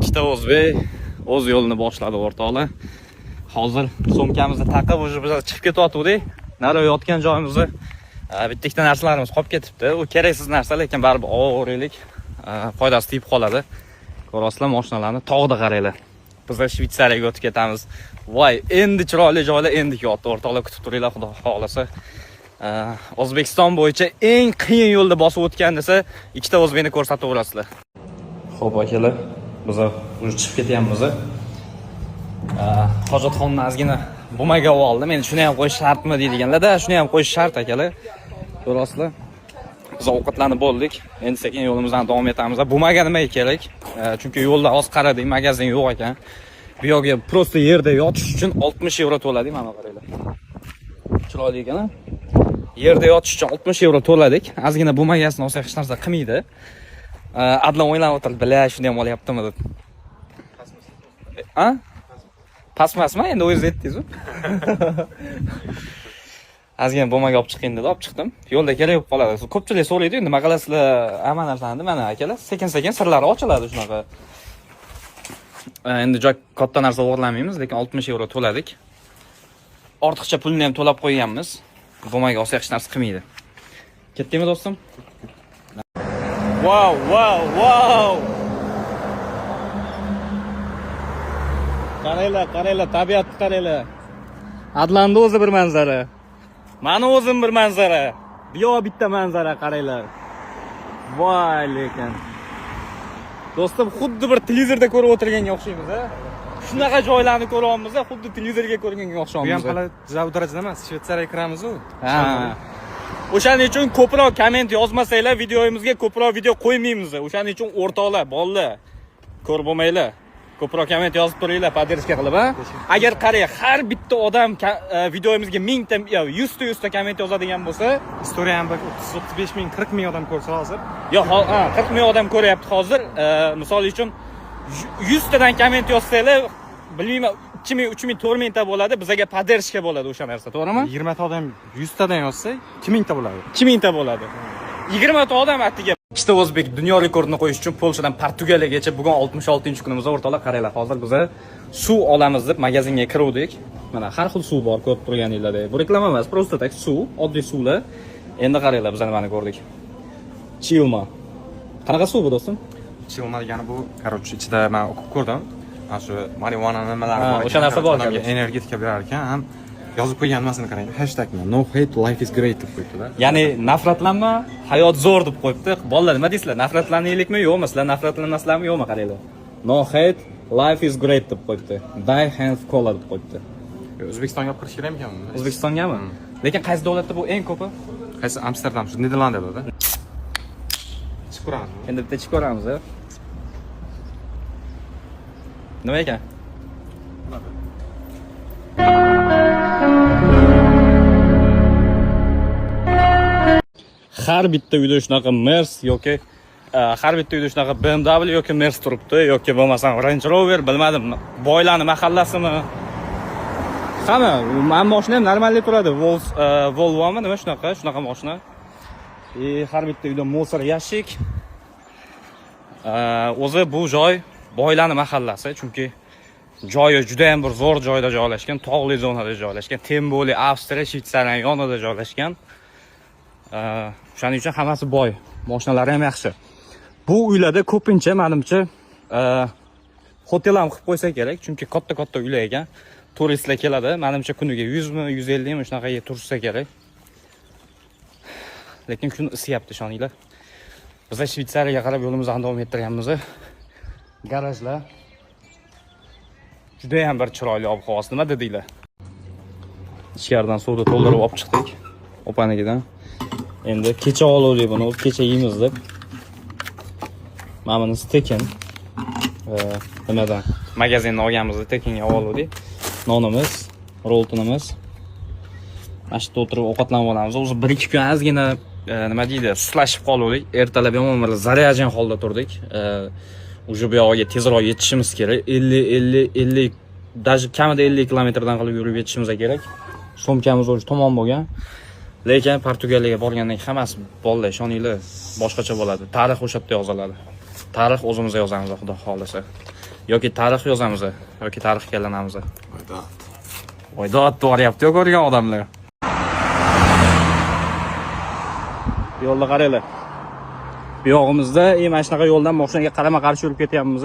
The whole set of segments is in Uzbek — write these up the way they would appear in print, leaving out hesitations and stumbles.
ikkita o'zbek o'z yo'lini boshladi o'rtoqlar. Hozir so'mkamizni taqib biz chiqib ketayotgandik. Nari yotgan joyimizda bitta ikkita narsalarimiz qolib ketibdi. U keraksiz narsa, lekin baribir o'g'irlik foydasi tegib qoladi. Ko'rasizlar, mashinalarni tog'da qaranglar. Biz Shvetsariyaga o'tib ketamiz. Voy, endi chiroyli joylar endi yotdi. O'rtoqlar, kutib turinglar, xudo xolasa. O'zbekiston bo'yicha eng qiyin yo'lda bosib o'tgan desa, ikkita o'zbekni ko'rsatib o'rasizlar. Xo'p, akalar, biz уже chiqib ketyapmiz. Hojatxonni ozgina bumaga oldim. Endi shuni ham qo'yish shartmi deydiganlar-da, shuni ham qo'yish shart akalar. Ko'rasizlar. Biz ovqatlanib bo'ldik. Endi sekin yo'limizdan davom etamiz. Bumaga nima kerak? Chunki yo'lda oz qaradik, magazin yo'q ekan. Bu yerga prosta yerda yotish uchun 60 euro to'ladik, mana qaranglar. Chiroyli ekan-a? Yerda yotish uchun 60 euro to'ladik. Ozgina bumagasini olsak hech narsa qilmaydi. Adlan o'ylab o'tirdi, "Bila, shuni ham olyaptimi?" deb. Ha? Pasmasmi? Endi o'zingiz aytdingiz-ku. Ozgina bumaga olib chiqing dedi, olib chiqdim. Yo'lda kerak bo'lib qoladi. Ko'pchilik so'raydi, nima qilasizlar? Hamma narsani mana akalar, sekin-sekin sirlari ochiladi shunaqa. Endi joy katta narsa o'g'irlamaymiz, lekin 60 euro to'ladik. Ortiqcha pulni ham to'lab qo'yganmiz. Bumaga olsak hech narsa qilmaydi. Ketdingmi do'stim? Wow, wow, wow! Qaranglar, tabiatni qaranglar. Adlanda o'zi bir manzara. Mani o'zim bir manzara. Bu yoq bitta manzara, qaranglar. Voy lekin. Do'stim, xuddi bir televizorda ko'rib o'tirganga o'xshaymiz, a? Shunaqa joylarni ko'ryapmiz, xuddi televizorga ko'rganga o'xshaymiz. Bu ham hali zavod darajada emas, Shvetsariyaga kiramiz-ku. Ha. O'shaning uchun ko'proq komment yozmasanglar, videoyimizga ko'proq video qo'ymaymiz. O'shaning uchun o'rtoqlar, bolalar, ko'r bo'lmaylar. Ko'proq komment yozib turinglar, podderishka qilib, ha? Agar qarang, har bitta odam videoyimizga 1000 ta, 100 ta komment yozadigan bo'lsa, Istoriya ham 35 ming, 40 ming odam ko'rsa hozir. Yo'q, 40 ming odam ko'ryapti hozir. Misol uchun 100 tadan komment yozsanglar, bilmayman, 2000, 3000, 4000 ta bo'ladi, bizga podderishka bo'ladi o'sha narsa, to'g'rimi? 20 ta odam 100 tadan yozsa, 2000 ta bo'ladi. 2000 ta bo'ladi. 20 ta odam attiga. Ikkita o'zbek dunyo rekordini qo'yish uchun Polshadan Portugaliyagacha bugun 66-kunimizda o'rtoqlar, qaranglar, hozir biz suv olamiz deb magazinga kiruvdik. Mana har xil suv bor, ko'rib turganinglardek. Bu reklama emas, prosta tak suv, oddiy suvlar. Endi qaranglar, biz nimani ko'rdik. Chilma. Qanaqa suv bu do'stim? Chilma degani bu, короче, ichida men o'qib ko'rdim. Mana shu marijuana nimalari bor. O'sha narsa bor ekan. Energetika berar ekan, ham yozib qo'ygan nimasini qarang. #ni no hate life is great deb qo'yibdi-da. Ya'ni nafratlanma, hayot zo'r deb qo'yibdi. Bolalar, nima deysizlar? Nafratlanaylikmi, yo'qmi? Sizlar nafratlanasizlarmi, yo'qmi, qaranglar. No hate life is great deb qo'yibdi. Die hand cola deb qo'yibdi. O'zbekistonga olib kirish kerak ekanmi? O'zbekistongami? Lekin qaysi davlatda bu eng ko'pi? Qaysi? Amsterdam, shu Niderlandiyada. Ichib ko'ramiz. Endi bitta ichib ko'ramiz, a? Nima ekan? Har bitta uyda shunaqa Merc yoki har bitta uyda shunaqa BMW yoki Merc turibdi, yoki bo'lmasam Range Rover, bilmadim, boylarning mahallasimi. Hamma, men mashina ham normalniy turadi. Volvo'mi, nima shunaqa mashina. Har bitta uyda musor yashik. O'zi bu joy boylarning mahallasi, chunki joyi juda ham bir zo'r joyda joylashgan, tog'li zonada joylashgan, Temboli, Avstriya, Shvetsariya yonida joylashgan. Shuning uchun hammasi boy, mashinalari ham yaxshi. Bu uylarda ko'pincha menimcha hotel ham qilib qo'ysa kerak, chunki katta uylar ekan. Turistlar keladi, menimcha kuniga 100 mi, 150 mi shunaqa tursa kerak. Lekin kun isyapti, ishoninglar. Biz Shvetsariyaga qarab yo'limizni davom ettirganmiz. Garajlar juda ham bir chiroyli ob-havosi, nima dedinglar? Ichkaridan suvni to'ldirib olib chiqdik. Opanikidan. Endi kecha oluvdik buni, kecha yeymiz deb. Mana buni tekin. Nimadan? Magazindan olganmiz, tekinga oluvdik. Nonimiz, roltonimiz. Mana shu o'tirib ovqatlanib olamiz. O'zi 1-2 kun ozgina nima deydi, suslashib qoluvdik. Ertalab yomon bir zaryajan holda turdik. Уже bu yoqqa tezroq yetishimiz kerak. 50 даже kamida 50 kilometrdan qilib yurib yetishimiz kerak. So'mkamiz o'zi tamom bo'lgan. Lekin Portugaliyaga borgandan hammasi bolalar, ishoninglar, boshqacha bo'ladi. Tarix o'sha yerda yoziladi. Tarix o'zimiz yozamiz, xudo xolasa. yoki tarix yozamiz, yoki tarixga aylanamiz. Oydod. Oydod to'g'rayapti-ku ko'rgan odamlar. Yo'lda qaranglar. Bu yog'imizda mana shunaqa yo'ldan mashinaga qarama-qarshi yurib ketyapmiz.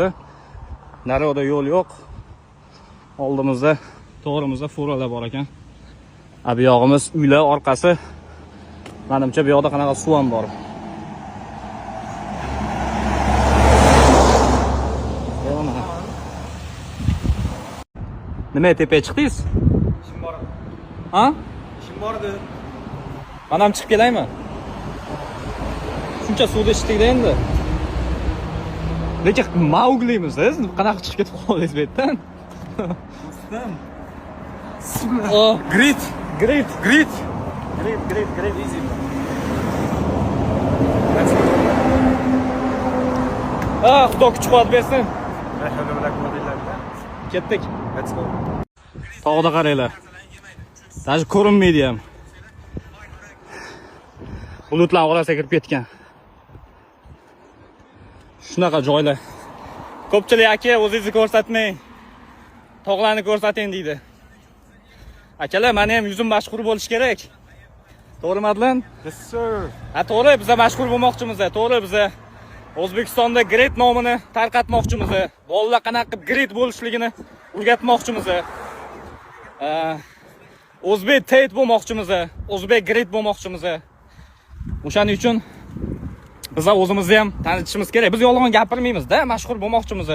Naryoqda yo'l yo'q. Oldimizda, to'g'rimizda furalar bor ekan. Bu yog'imiz uylar orqasi. Menimcha bu yoqda qanaqa suv ham bor. Nima tepaga chiqdingiz? Ishim bor. Ha? Ishim bor edi. Men ham chiqib kelaymi? Shuncha suvda ichdikda endi. Lekin Mauglimiz, siz qanaqa chiqib ketib qoldingiz bu yerdan? Oh, Great. great. Great. Great easy. Xudo kuch-quvvat bersin. Ketdik. Let's go. Tog'da qaranglar. Даже ko'rinmaydi ham. Bulutlar orasiga kirib ketgan. Shunaqa joylar. Ko'pchilik aka o'zingizni ko'rsatmang. Tog'larni ko'rsating deydi. Akalar, meni ham yuzim mashhur bo'lish kerak. To'g'rimi Adlan? Yes sir. To'g'ri, biz mashhur bo'lmoqchimiz. To'g'ri, biz O'zbekistonda Great nomini tarqatmoqchimiz. Bolalar qanaqa qilib Great bo'lishligini o'rgatmoqchimiz. O'zbek Tate bo'lmoqchimiz. O'zbek Great bo'lmoqchimiz. O'shaning uchun biz o'zimizni ham tanitishimiz kerak. Biz yolg'on gapirmaymiz-da, mashhur bo'lmoqchimiz.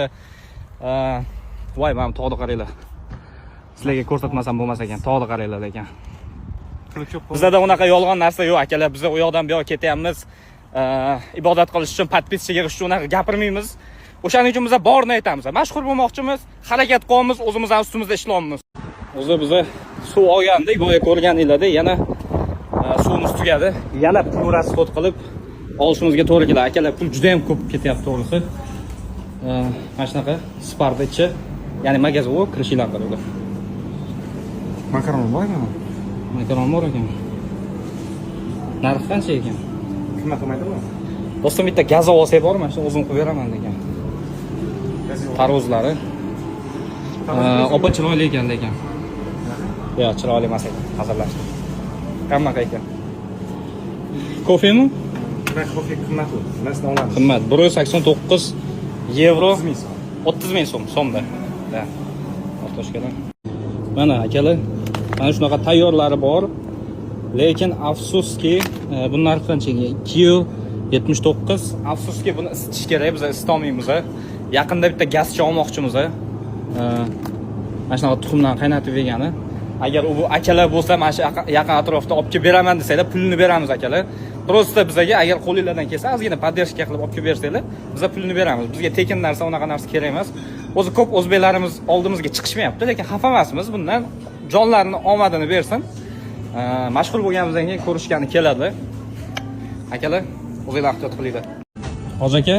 Voy, mana tog'da qaranglar. Sizlarga ko'rsatmasam bo'lmas ekan, tog'da qaranglar lekin. Bizda unaqa yolg'on narsa yo'q, akalar. Biz u yoqdan bu yoqqa ketyapmiz. Ibodat qilish uchun, podpiska yig'ish uchun unaqa gapirmaymiz. O'shaning uchun biz borni aytamiz. Mashhur bo'lmoqchimiz, harakat qilamiz, o'zimizning ustimizda ishlaymiz. O'zi biz suv olgandik, boya ko'rganinglarda yana suvimiz tugadi. Yana pul rasxod qilib olishimizga to'g'ri keladi. Akalar, pul juda ham ko'p ketyapti to'g'risi. Mana shunaqa Sparta ichi, ya'ni magazin u kirishinglar qaranglar. Makaron bormi? Makaron bor ekan. Narxi qancha ekan? Qimmat qilmaydimi? Do'stim bitta gaz olsak bormi? Shuni o'zim qilib beraman degan. Tarvuzlari. Opa chiroyli ekan lekin. Yo'q, chiroyli emas ekan. Hazırlashdi. Qanaqa ekan? Kofemi? Kofe qimmat. Nasdan olamiz? Qimmat. 189 yevro. 30 ming so'm. so'mda. Da. Ortoshkadan. Mana akalar, mana shunaqa tayyorlari bor. Lekin afsuski, bu narxi qanchaga? 279. Afsuski buni isitish kerak, biz isitolmaymiz. Yaqinda bitta gazchi olmoqchimiz. Mana shunaqa tuxumdan qaynatib yegani. Agar u akalar bo'lsa, mana shu yaqin atrofda olib kelib beraman desanglar, pulini beramiz akalar. Prosta bizga agar qo'lingizdan kelsa, ozgina poddershka qilib olib kelib bersanglar, biz pulini beramiz. Bizga tekin narsa, unaqa narsa kerak emas. O'zi ko'p o'zbeklarimiz oldimizga chiqishmayapti, lekin xafa emasmiz bundan. Jonlarini omadini bersin. Mashhur bo'lganimizdan keyin ko'rishgani keladi. Akalar, o'zingizlar ehtiyot qilinglar. Hoji aka,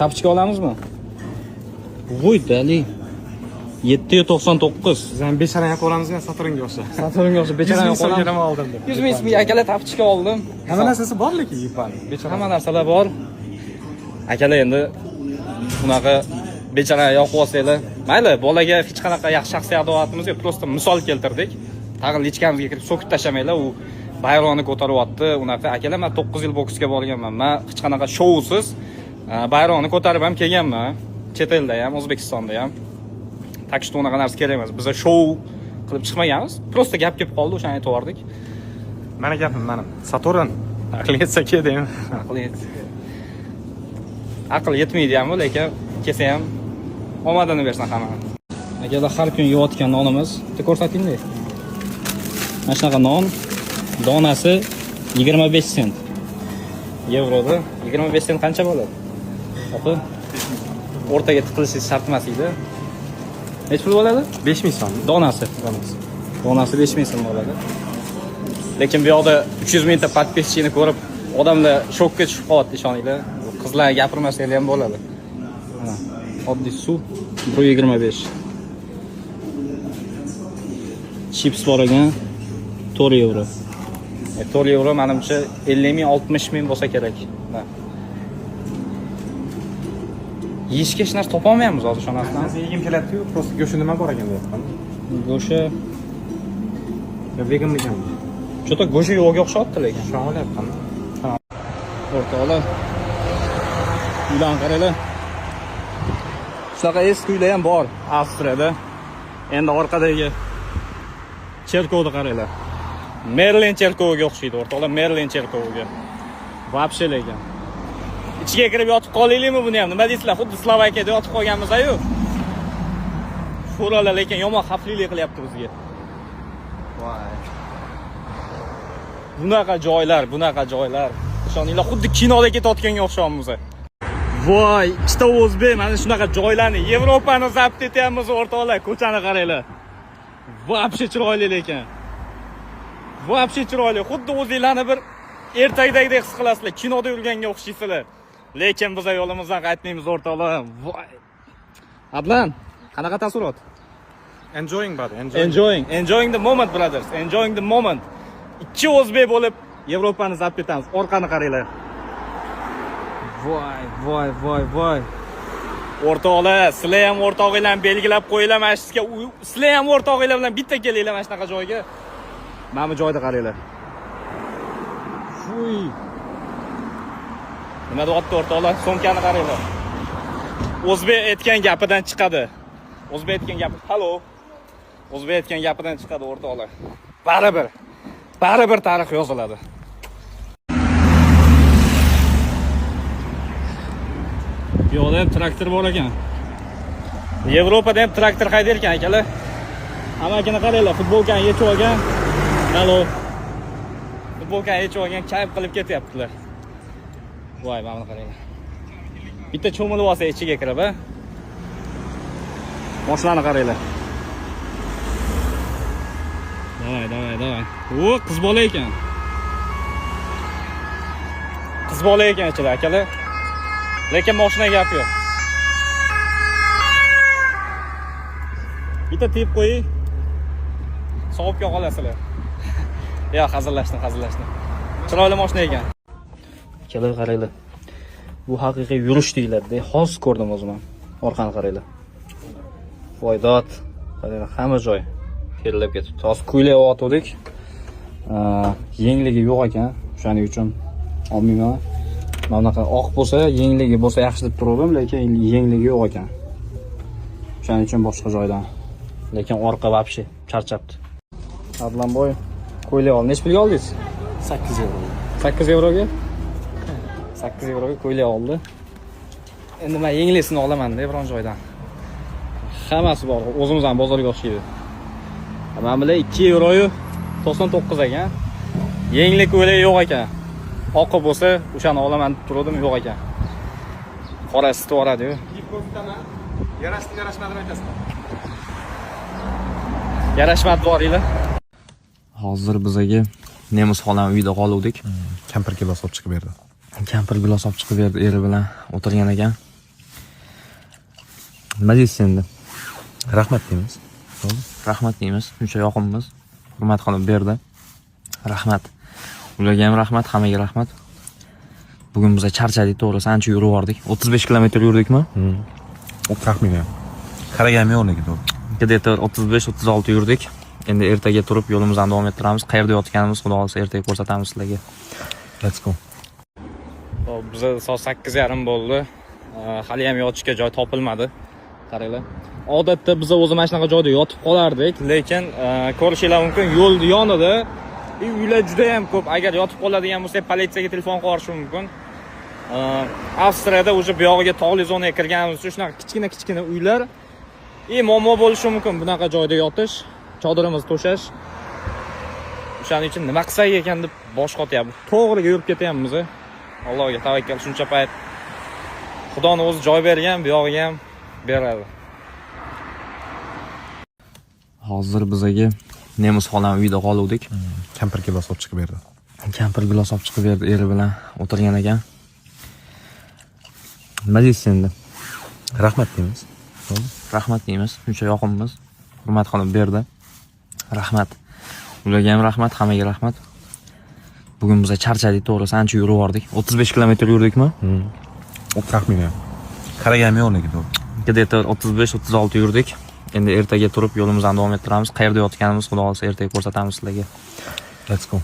tapchika olamizmi? Voy, dali. 799. Biz ham bechorani qo'lamiz, Saturnga o'xsha. Saturnga o'xsha bechorani qo'lamiz oldim. 100 ming so'm akalar tapchika oldim. Hamma narsasi bor lekin yupani. Bechora. Hamma narsalar bor. Akalar endi bunaqa bechorani yoqib olsanglar, mayli, bolaga hech qanaqa yaxshi shaxsiy adovatimiz yo'q, prosta misol keltirdik. Tag'in lichkamizga kirib so'kib tashamanglar, u bayrog'ini ko'taryapti. Unaqa akalar, men 9 yil boksga borganman. Men hech qanaqa shousiz bayrog'ini ko'tarib ham kelganman. Chet elda ham, O'zbekistonda ham. Tak что unaqa narsa kerak emas. Biz shou qilib chiqmaganmiz. Prosta gap kelib qoldi, o'shani aytib yubordik. Mana gapim, mana. Saturn aql yetsa keldimi? Aql yetmaydi ham, lekin kelsa ham omadini bersin hamma. Akalar, har kun yeyotgan nonimiz, bitta ko'rsatingda. Mana shunaqa non donasi 25 sent. Yevroda 25 sent qancha bo'ladi? Opa, o'rtaga tiqilishingiz shart emas edi. Nech pul bo'ladi? 5000 so'm. Donasi. Donasi 5000 so'm bo'ladi. Lekin bu yoqda 300 mingta podpischini ko'rib, odamlar shokka tushib qolyapti, ishoninglar. Qizlar gapirmasanglar ham bo'ladi. Mana, oddiy suv 125. Chips bor ekan 4 yevro. 4 yevro menimcha 50 ming, 60 ming bo'lsa kerak. Yeyishga hech narsa topolmayapmiz hozir shunaqasidan. Nasıl yegim keladi-yu, prosta go'shti nima bor ekan deyapman. Go'shi, Ya vegan ekan. cho'ta go'shi yo'qga o'xshatdi lekin. Shu olyapman. O'rtoqlar. Uylarni qaranglar. Shunaqa eski uylar ham bor Avstriyada. Endi orqadagi cherkovni qaranglar. Merlin cherkoviga o'xshaydi o'rtoqlar, Merlin cherkoviga. Вообще lekin. Ichiga kirib yotib qolaylikmi buni ham? Nima deysizlar? Xuddi Slovakiyada yotib qolganmiz-ayu. Furalar lekin yomon xavflilik qilyapti bizga. Voy. Bunaqa joylar. Ishoninglar, xuddi kinoda ketayotganga o'xshammiz. Voy, ikkita o'zbek mana shunaqa joylarni Yevropani zabt etyapmiz o'rtoqlar. Ko'chani qaranglar. Вообще chiroyli lekin. Вообще chiroyli. Xuddi o'zinglarni bir ertakdagidek his qilasizlar. Kinoda yurganga o'xshaysizlar. Lekin biz yo'limizdan qaytmaymiz o'rtoqlar. Voy. Adlan, qanaqa taassurot? Enjoying bud, Enjoying the moment brothers. Enjoying the moment. Ikki o'zbek bo'lib Yevropani zabt etamiz. Orqani qaranglar. Voy. O'rtoqlar, sizlar ham o'rtog'inglarni belgilab qo'yinglar mana shu yerga. Sizlar ham o'rtog'inglar bilan bitta kelinglar mana shunaqa joyga. Mana bu joyda qaranglar. Fuy. Nima deyapti o'rtoqlar? So'mkani qaranglar. O'zbek aytgan gapidan chiqadi. O'zbek aytgan gapi, "Halo." O'zbek aytgan gapidan chiqadi o'rtoqlar. Baribir tarix yoziladi. Bu yoqda ham traktor bor ekan. Yevropada ham traktor haydar ekan akalar. Amakini qaranglar, futbolkani yechib olgan. Halo. Futbolkani yechib olgan, kayf qilib ketyaptilar. Voy, mana qaranglar. Bitta cho'milib olsa ichiga kirib, ha. Moshinani qaranglar. Davay. O, qiz bola ekan. Qiz bola ekan ichida akalar. Lekin mashina gap yo'q. Bitta tep qo'ying. Sovib qolasizlar. Ya, hazillashdim. Chiroyli mashina ekan. Akalar qaranglar. Bu haqiqiy yurish deyiladi. Hozir ko'rdim o'zim ham. Orqani qaranglar. Voydot. Qaranglar, hamma joy terilib ketibdi. Hozir kuylab o'tdik. Yengligi yo'q ekan. Shuning uchun olmayman. Mana bunaqa oq bo'lsa, yengligi bo'lsa yaxshi deb turdim, lekin yengligi yo'q ekan. Shuning uchun boshqa joydan. Lekin orqa вообще charchabdi. Adlanboy, ko'ylak ol. Nech pulga oldingiz? 8 euro. 8 euroga? 8 euroga ko'ylak oldi. Endi men yenglisini olaman-da biron joydan. Hammasi bor. O'zimiz ham bozorga o'xshaydi. Men bilan 2 euroyu 99 ekan. Yenglik ko'ylak yo'q ekan. Oqib bo'lsa, o'shani olaman deb turdim, yo'q ekan. Qorasi to'radi-yu. Yarashmadimi aytasizlar? Yarashmadi boringlar. Hozir bizaga nemis xolam uyda qoluvdik. Kampir gilos olib chiqib berdi. Kampir gilos olib chiqib berdi, eri bilan o'tirgan ekan. Nima deysiz endi? Rahmat deymiz. Rahmat deymiz. Shuncha yoqimmiz hurmat qilib berdi. Rahmat. Ularga ham rahmat, hammaga rahmat. Bugun biz charchadik, to'g'risi ancha yurib bordik. 35 kilometr yurdikmi? Taxminan. Qaragani yo'q lekin to'g'ri. Где-то 35-36 yurdik. Endi ertaga turib yo'limizni davom ettiramiz. Qayerda yotganimiz Xudo xolsa ertaga ko'rsatamiz sizlarga. Let's go. Hop, biz soat 8:30 bo'ldi. Hali ham yotishga joy topilmadi. Qaranglar. Odatda biz o'zi mana shunaqa joyda yotib qolardik, lekin ko'rishingiz mumkin, yo'l yonida uylar juda ham ko'p. Agar yotib qoladigan bo'lsa, politsiyaga telefon qilish mumkin. Avstriyada o'sha bu yog'iga tog'li zonaga kirganimiz uchun shunaqa kichkina uylar muammo bo'lishi mumkin bunaqa joyda yotish, chodirimizni to'shash. O'shaning uchun nima qilsak ekan deb bosh qotyapmiz. To'g'riga yurib ketyapmiz. Allohga tavakkal, shuncha payt Xudoning o'zi joy bergan, bu yog'iga ham beradi. Hozir bizaga nemis xolam uyda qoluvdik. Kampir gilos olib chiqib berdi. Kampir gilos olib chiqib berdi, eri bilan o'tirgan ekan. Nima deysiz endi? Rahmat deymiz. Rahmat deymiz. Shuncha yoqimmiz hurmat qilib berdi. Rahmat. Ularga ham rahmat, hammaga rahmat. Bugun biz charchadik, to'g'risi ancha yurib bordik. 35 kilometr yurdikmi? Taxminan. qaragan yo'q lekin to'g'ri. Где-то 35-36 yurdik. Endi ertaga turib yo'limizni davom ettiramiz. Qayerda yotganimiz Xudo xolsa ertaga ko'rsatamiz sizlarga. Let's go.